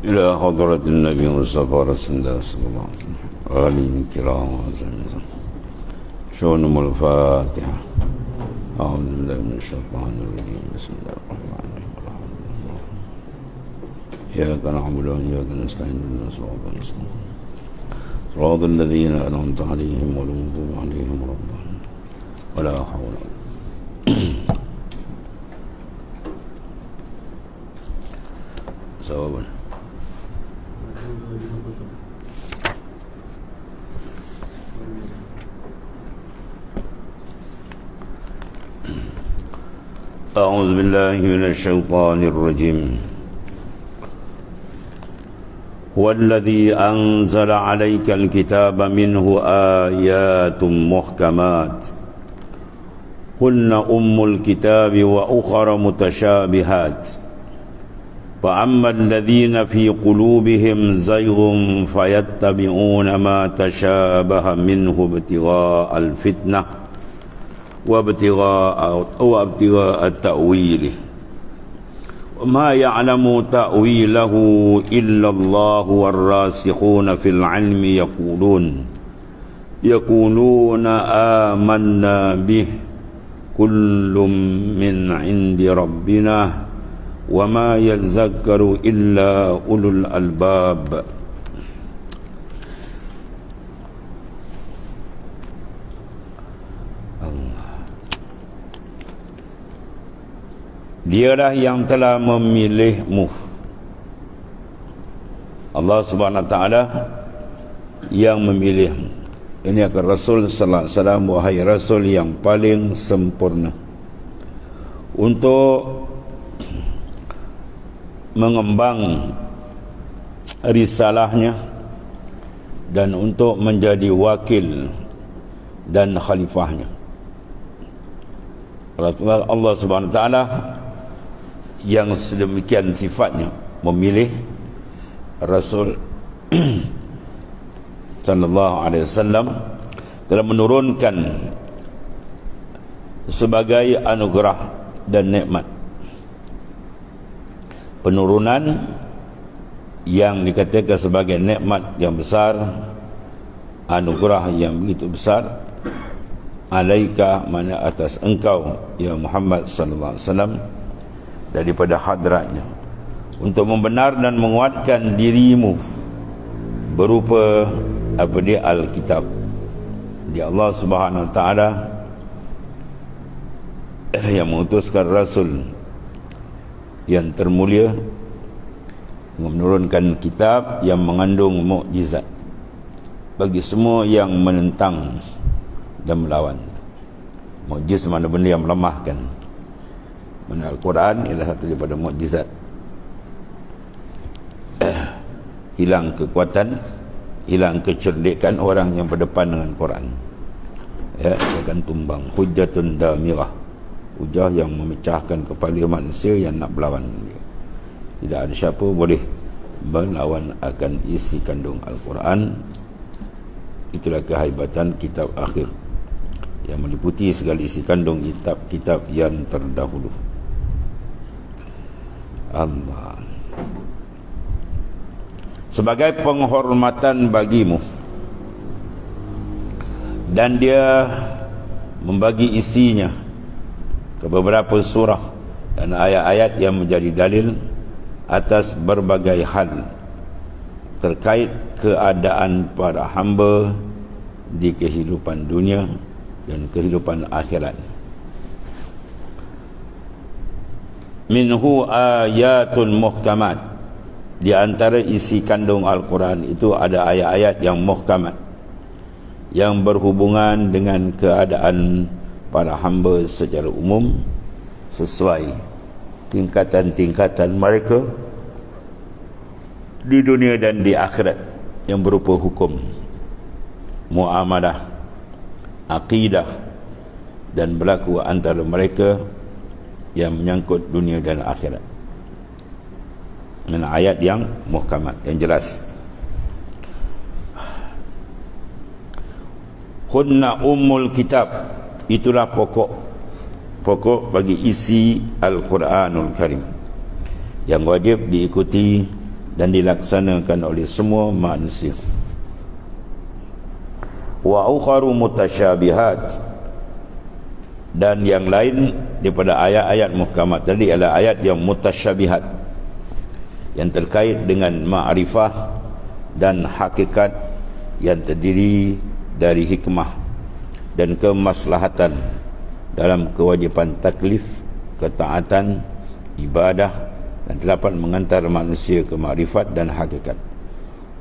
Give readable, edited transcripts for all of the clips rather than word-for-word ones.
إلى حضرة النبي المصطفى رسول الله صلى الله عليه وسلم وآله الكرام وسلم. شؤون الفاتحة. أعوذ بالله من الشيطان الرجيم. بسم الله الرحمن الرحيم. إياك نعبد وإياك نستعين اهدنا الصراط المستقيم صراط الذين أنعمت عليهم غير المغضوب عليهم ولا الضالين ولا حول سواء. أعوذ بالله من الشيطان الرجيم. هو الذي أنزل عليك الكتاب منه آيات محكمات هن أم الكتاب وأخر متشابهات فأما الذين في قلوبهم زيغ فيتبعون ما تشابه منه ابتغاء الفتنة وابتغاء التأويل وما يعلم تأويله إلا الله والراسخون في العلم يقولون آمنا به كل من عند ربنا وما يذكر إلا أولو الألباب. Dialah yang telah memilihmu. Allah Subhanahu Wa Taala yang memilihmu. Ini akan Rasul sallallahu alaihi wasallam, wahai Rasul yang paling sempurna, untuk mengemban risalahnya dan untuk menjadi wakil dan khalifahnya. Allah Subhanahu Wa Taala yang sedemikian sifatnya memilih Rasul sallallahu alaihi wasallam telah menurunkan sebagai anugerah dan nikmat, penurunan yang dikatakan sebagai nikmat yang besar, anugerah yang begitu besar, alaika, mana atas engkau ya Muhammad sallallahu alaihi wasallam, daripada hadratnya, untuk membenar dan menguatkan dirimu berupa apa dia Alkitab di Allah Subhanahu Wa Taala yang mengutuskan Rasul yang termulia menurunkan kitab yang mengandung mukjizat bagi semua yang menentang dan melawan. Mukjiz mana benda yang melemahkan. Mana Al-Quran ialah satu daripada mukjizat. Hilang kekuatan, hilang kecerdikan orang yang berdepan dengan Quran. Ya, dia akan tumbang. Hujjatun damirah, hujah yang memecahkan kepala manusia yang nak berlawan dia. Tidak ada siapa boleh melawan akan isi kandung Al-Quran. Itulah kehebatan kitab akhir yang meliputi segala isi kandung kitab-kitab yang terdahulu. Allah, sebagai penghormatan bagimu, dan dia membagi isinya ke beberapa surah dan ayat-ayat yang menjadi dalil atas berbagai hal terkait keadaan para hamba di kehidupan dunia dan kehidupan akhirat. Minhu ayatun muhkamat, di antara isi kandung Al-Quran itu ada ayat-ayat yang muhkamat, yang berhubungan dengan keadaan para hamba secara umum sesuai tingkatan-tingkatan mereka di dunia dan di akhirat, yang berupa hukum, muamalah, akidah, dan berlaku antara mereka yang menyangkut dunia dan akhirat. Dengan ayat yang muhkamat, yang jelas. Hunna ummul kitab, itulah pokok bagi isi Al-Quranul Karim yang wajib diikuti dan dilaksanakan oleh semua manusia. Wa ukharu mutasyabihat, dan yang lain daripada ayat-ayat muhkamat tadi adalah ayat yang mutasyabihat, yang terkait dengan ma'rifah dan hakikat yang terdiri dari hikmah dan kemaslahatan dalam kewajipan taklif, ketaatan, ibadah, dan dapat mengantar manusia ke makrifat dan hakikat,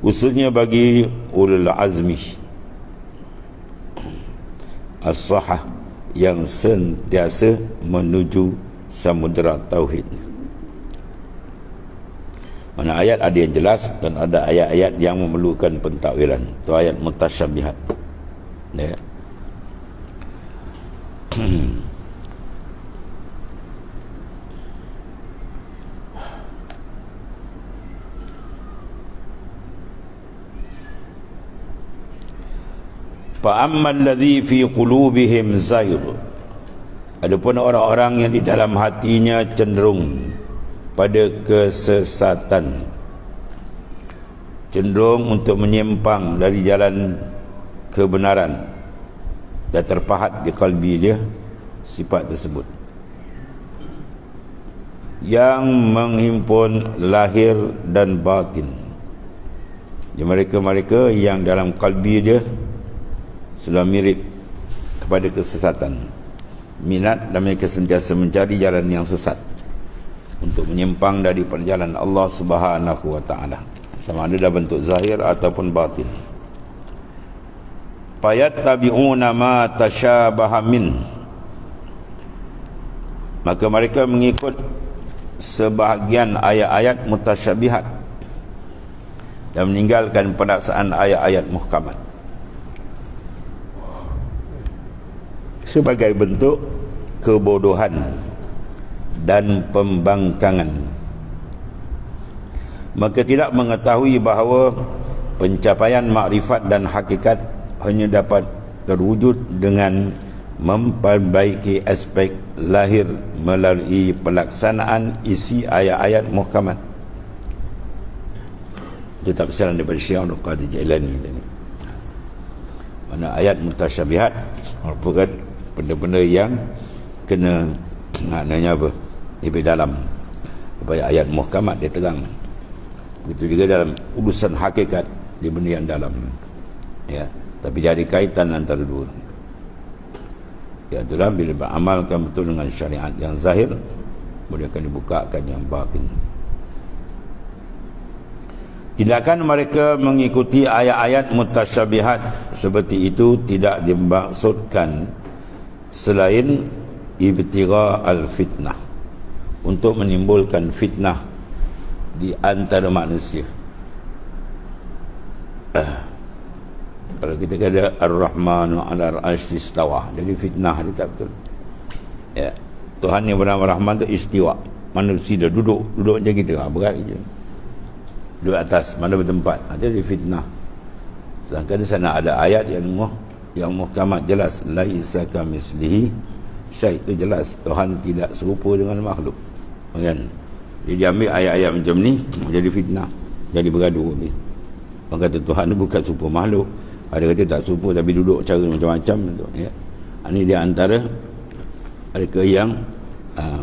khususnya bagi ulul azmi as-sahah yang sentiasa menuju samudera tauhid. Mana ayat ada yang jelas dan ada ayat-ayat yang memerlukan pentakwilan. Itu ayat mutasyabihat, ya. Fa'ammal ladzi fi qulubihim zayg, adapun orang-orang yang di dalam hatinya cenderung pada kesesatan, cenderung untuk menyimpang dari jalan kebenaran, dan terpahat di kalbi dia sifat tersebut, yang menghimpun lahir dan batin. Jadi mereka-mereka yang dalam kalbi dia sudah mirip kepada kesesatan, minat, dan mereka sentiasa mencari jalan yang sesat untuk menyimpang dari perjalanan Allah Subhanahu wa taala, sama ada dalam bentuk zahir ataupun batin. Fayattabi'una ma tasyabaha min, maka mereka mengikut sebahagian ayat-ayat mutasyabihat dan meninggalkan pelaksanaan ayat-ayat muhkamat sebagai bentuk kebodohan dan pembangkangan. Maka tidak mengetahui bahawa pencapaian makrifat dan hakikat hanya dapat terwujud dengan memperbaiki aspek lahir melalui pelaksanaan isi ayat-ayat muhkamat. Itu tafsiran daripada Syekh Abdul Qadir Jailani tadi. Mana ayat mutasyabihat merupakan benda-benda yang kena, maknanya apa, lebih dalam daripada ayat muhkamat, dia terang. Begitu juga dalam urusan hakikat, dia benda yang dalam, ya, tapi jadi kaitan antara dua. Ya, itulah bila beramalkan betul dengan syariat yang zahir, kemudian akan dibukakan yang batin. Tindakan mereka mengikuti ayat-ayat mutasyabihat seperti itu tidak dimaksudkan selain ibtigha al-fitnah, untuk menimbulkan fitnah di antara manusia. Kalau kita kata Ar-Rahmanu 'ala al-'arsy istawa, jadi fitnah dia tak betul. Ya, Tuhan yang bernama Rahman tu istiwa. Manusia dah duduk macam kita, berat je. Duduk atas, mana bertempat. Itu dia fitnah. Sedangkan di sana ada ayat yang muhkamat jelas, laisa kamislihi syai', itu jelas Tuhan tidak serupa dengan makhluk. Kan? Jadi ambil ayat-ayat macam ni jadi fitnah, jadi bergaduh ni. Orang kata Tuhan ni bukan serupa makhluk, ada kata tak serupa tapi duduk cara macam-macam tu, ya. Ini dia antara mereka yang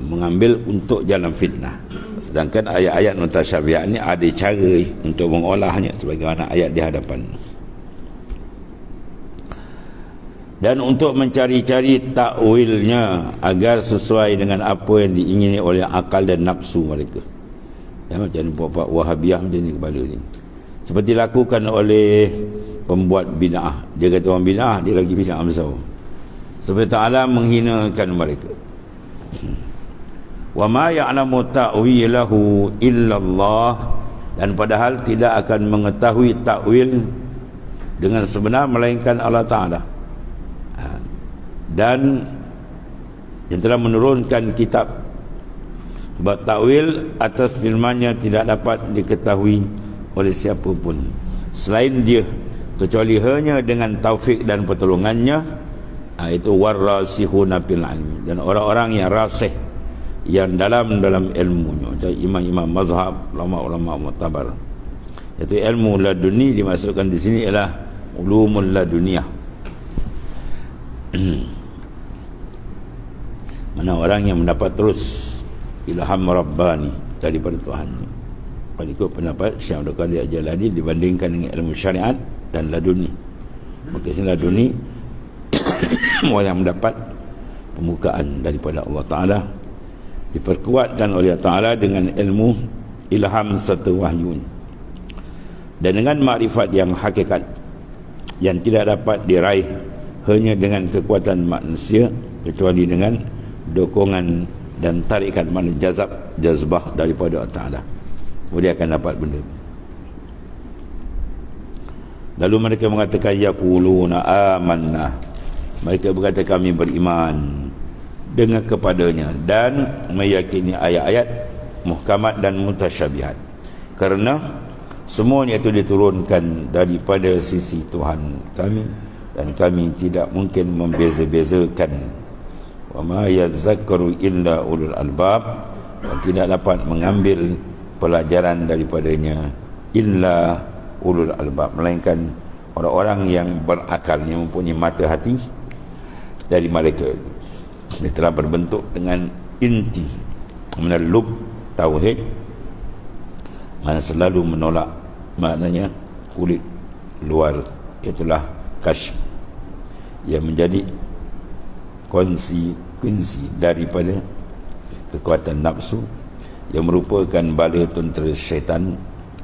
mengambil untuk jalan fitnah. Sedangkan ayat-ayat mutasyabihat ni ada cara untuk mengolahnya sebagaimana ayat di hadapan. Dan untuk mencari-cari takwilnya agar sesuai dengan apa yang diingini oleh akal dan nafsu mereka. Ya, macam ni puak-puak Wahabiyah macam ni kepala ni. Seperti lakukan oleh pembuat bid'ah. Dia kata orang bid'ah, dia lagi bid'ah besar. Sebab Ta'ala menghinakan mereka. Wa ma ya'lamu ta'wilahu illallah, dan padahal tidak akan mengetahui takwil dengan sebenar melainkan Allah Ta'ala, dan yang telah menurunkan kitab. Sebab takwil atas firman-Nya tidak dapat diketahui oleh siapa pun selain Dia, kecuali hanya dengan taufik dan pertolongannya. Itu warasihuna fil ilmi, dan orang-orang yang rasih, yang dalam ilmunya. Jadi imam-imam mazhab, ulama-ulama mu'tabar, iaitu ilmu laduni dimasukkan di sini ialah ulumul laduniyah. Mana orang yang mendapat terus ilham rabbani daripada Tuhan. Pada ikut pendapat Syekh Abdul Qadir Al-Jilani dibandingkan dengan ilmu syariat dan laduni. Maka sini laduni orang yang mendapat pembukaan daripada Allah Ta'ala, diperkuatkan oleh Allah Ta'ala dengan ilmu ilham serta wahyu, dan dengan makrifat yang hakikat yang tidak dapat diraih hanya dengan kekuatan manusia, kecuali dengan dokongan dan tarikan, mana jazbah daripada Allah Ta'ala, dia akan dapat benda. Lalu mereka mengatakan yaquluna amanna, mereka berkata kami beriman dengan kepadanya dan meyakini ayat-ayat muhkamat dan mutasyabihat, kerana semuanya itu diturunkan daripada sisi Tuhan kami dan kami tidak mungkin membeza-bezakan. Wa ma yazakkaru illa ulul albab, dan tidak dapat mengambil pelajaran daripadanya illa ulul albab, melainkan orang-orang yang berakal, yang mempunyai mata hati dari mereka. Dia telah berbentuk dengan inti meneluk tauhid, mana selalu menolak maknanya kulit luar, itulah kasyf, yang menjadi konsekuensi daripada kekuatan nafsu, yang merupakan bala tentera syaitan,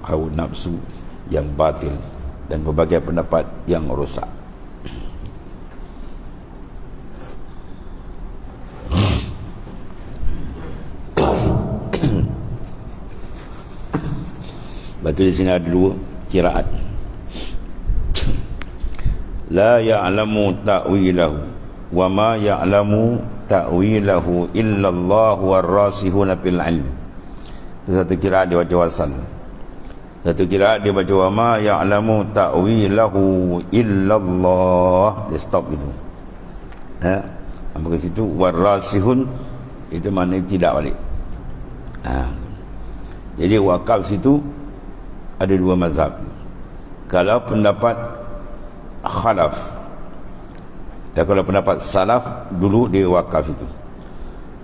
hawa nafsu yang batil dan berbagai pendapat yang rosak. Betul, di sini ada dua kiraat. La ya'lamu ta'wilahu wa ma ya'lamu ta'wilahu illa Allah war-rasihuna fil ilmi. Itu satu kiraat dia baca wasal. Satu kiraat dia baca wa ma ya'lamu ta'wilahu illa Allah, dia stop gitu. Sampai ke situ war-rasihun, itu makna tidak balik. Jadi wakaf situ ada dua mazhab. Kalau pendapat khalaf dan kalau pendapat salaf, dulu dia wakaf itu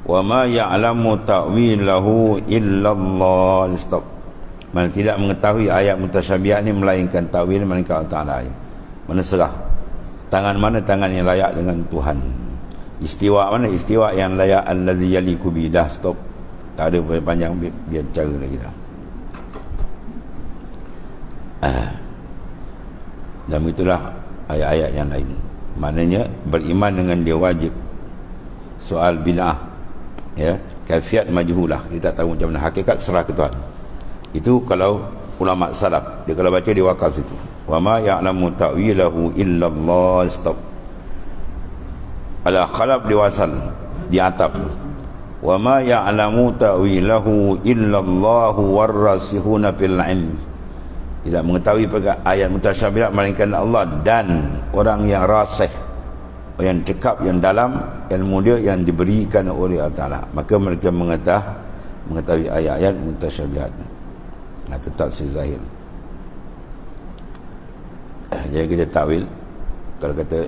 wa ma ya'lamu ta'wilahu illallah, stop. Mana tidak mengetahui ayat mutasyabihat ni melainkan ta'wil melainkan Allah Ta'ala. Mana serah tangan mana tangan yang layak dengan Tuhan. Istiwa mana istiwa yang layak allazi yaliku bi, dah stop. Tak ada panjang biar cara lagi dah. Dan itulah ayat-ayat yang lain. Maknanya beriman dengan dia wajib. Soal bid'ah, ya, kaifiat majhulah, kita tak tahu macam mana, hakikat serah ke Tuhan. Itu kalau ulama salaf, dia kalau baca dia wakaf situ. Wa ma ya'lamu ta'wilahu illa Allah, stop. Ala khalaf di wasal, di atap. Wa ma ya'lamu ta'wilahu illa Allah war-rasihuna fil ilmi, tidak mengetahui ayat mutasyabihat melainkan Allah dan orang yang rasih, yang cekap, yang dalam ilmu dia yang diberikan oleh Allah Ta'ala, maka mereka mengetahui ayat-ayat mutasyabihat. Tetap si zahir. Jadi kita takwil, kalau kata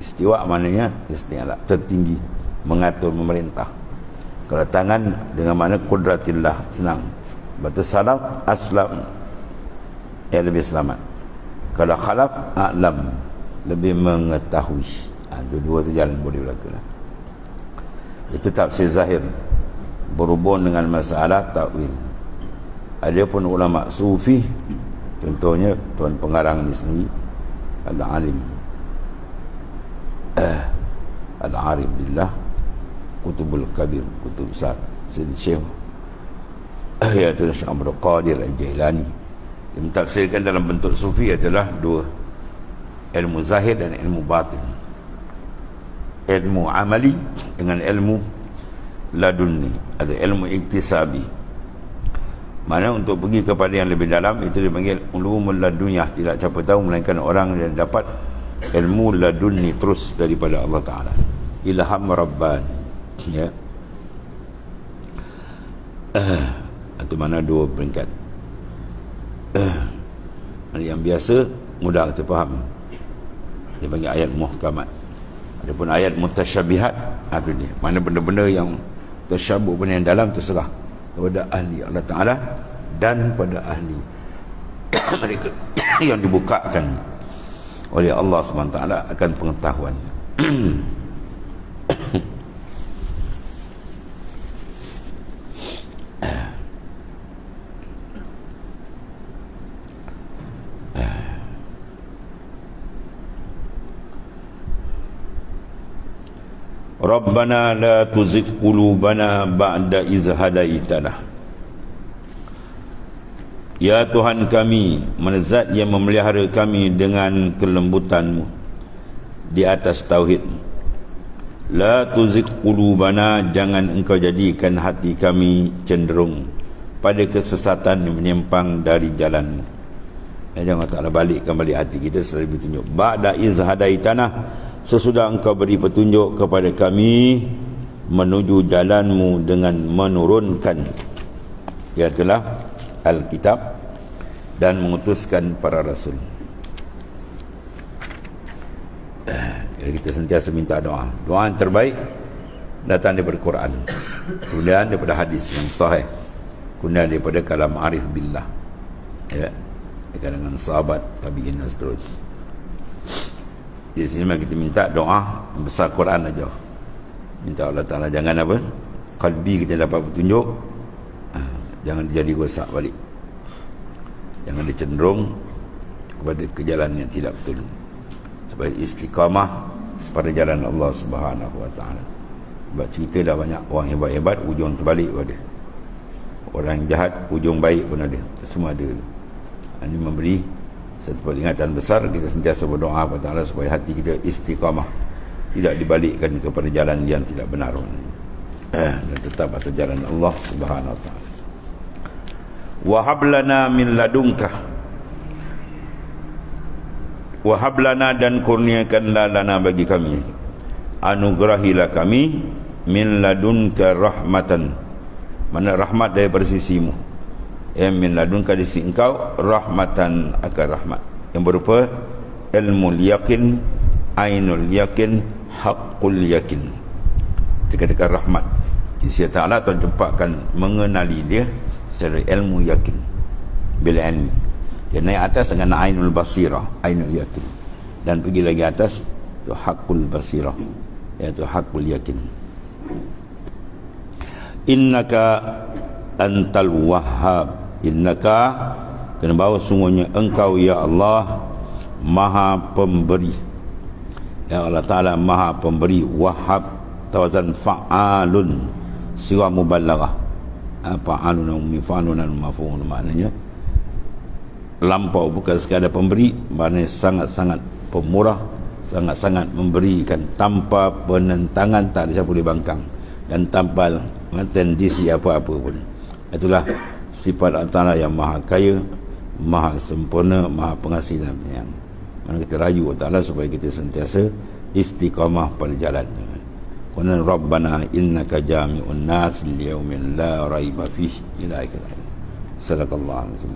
istiwa maknanya isti'la, tertinggi, mengatur, memerintah. Kalau tangan dengan makna kudratillah, senang. Betul salaf aslam, lebih selamat. Kalau khalaf a'lam, lebih mengetahui. Dua-dua tu jalan boleh berlaku lah. Itu tafsir zahir berhubung dengan masalah takwil. Ada pun ulama sufi, contohnya tuan pengarang di sini Al-Alim Al-Arif billah, Kutubul Kabir, Kutub Besar Sayyid Syekh iaitu Syekh Abdul Qadir Al-Jilani, yang mentafsirkan dalam bentuk sufi adalah dua, ilmu zahir dan ilmu batin, ilmu amali dengan ilmu ladunni, ada ilmu iktisabi. Mana untuk pergi kepada yang lebih dalam itu dipanggil ulumul ladunyah, tidak siapa tahu melainkan orang yang dapat ilmu ladunni terus daripada Allah Ta'ala, ilham rabbani, ya. Atau mana dua peringkat. Yang biasa mudah kita faham, dia panggil ayat muhkamat. Adapun ayat mutasyabihat, apa dia? Mana benda-benda yang tersyabuh, benda yang dalam, terserah kepada ahli Allah Ta'ala dan pada ahli mereka yang dibukakan oleh Allah SWT akan pengetahuan. Rabbana la tuzigh qulubana ba'da iz hadaitana. Ya Tuhan kami, Zat yang memelihara kami dengan kelembutan-Mu di atas tauhid. La tuzigh qulubana, jangan Engkau jadikan hati kami cenderung pada kesesatan yang menyimpang dari jalan-Mu. Jangan Allah Ta'ala balikkan balik hati kita selalu bertunjuk. Ba'da iz hadaitana, sesudah Engkau beri petunjuk kepada kami menuju jalan-Mu dengan menurunkan, ialah Alkitab, dan mengutuskan para rasul. Jadi kita sentiasa minta doa. Doa yang terbaik datang daripada Quran, kemudian daripada hadis yang sahih, kemudian daripada kalam arif billah, ya, dengan sahabat, tabi'in dan seterusnya. Di sini kita minta doa besar Quran aja. Minta Allah Ta'ala jangan apa? Qalbi kita dapat petunjuk, jangan jadi rosak balik. Jangan dicenderung kepada ke jalan yang tidak betul. Supaya istiqamah pada jalan Allah Subhanahu Wa Ta'ala. Sebab cerita dah banyak orang hebat-hebat ujung terbalik pada. Orang jahat ujung baik pun ada. Itu semua ada. Ini memberi satu peringatan besar. Kita sentiasa berdoa kepada Allah supaya hati kita istiqamah, tidak dibalikkan kepada jalan yang tidak benar, dan tetap atas jalan Allah Subhanahu Wa Ta'ala. Wahab lana min ladunka, wahab lana, dan kurniakanlah lana bagi kami, anugerahilah kami, min ladunka rahmatan, mana rahmat daripada sisimu, min ladunka di sisi Engkau, rahmatan akan rahmat yang berupa ilmu yakin, ainul yakin, haqqul yakin. Dikatakan rahmat di sisi Ta'ala, Tuhan tempatkan mengenali dia secara ilmu yakin, bil ilmi. Dia naik atas dengan ainul basirah, ainul yakin, dan pergi lagi atas tu haqqul basirah, iaitu haqqul yakin. Innaka antal wahhab, innaka, kena bawa sungguhnya Engkau ya Allah maha pemberi. Ya Allah Ta'ala maha pemberi. Wahhab tawazan fa'alun, sirah mubalaghah. Fa'alun mifa'alun maf'ul, maknanya lampau, bukan sekadar pemberi, maknanya sangat-sangat pemurah, sangat-sangat memberikan tanpa penentangan, tak ada siapa boleh bangkang, dan tanpa tendisi apa-apa pun. Itulah sifat Allah Ta'ala yang maha kaya, maha sempurna, maha pengasih dan penyayang. Mana kita rayu Allah Ta'ala supaya kita sentiasa istiqamah pada jalannya. Qulna Rabbana innaka jami'un nas liyaumin la raiba fihi ila akhir ayat. Sadaqallahu alazim.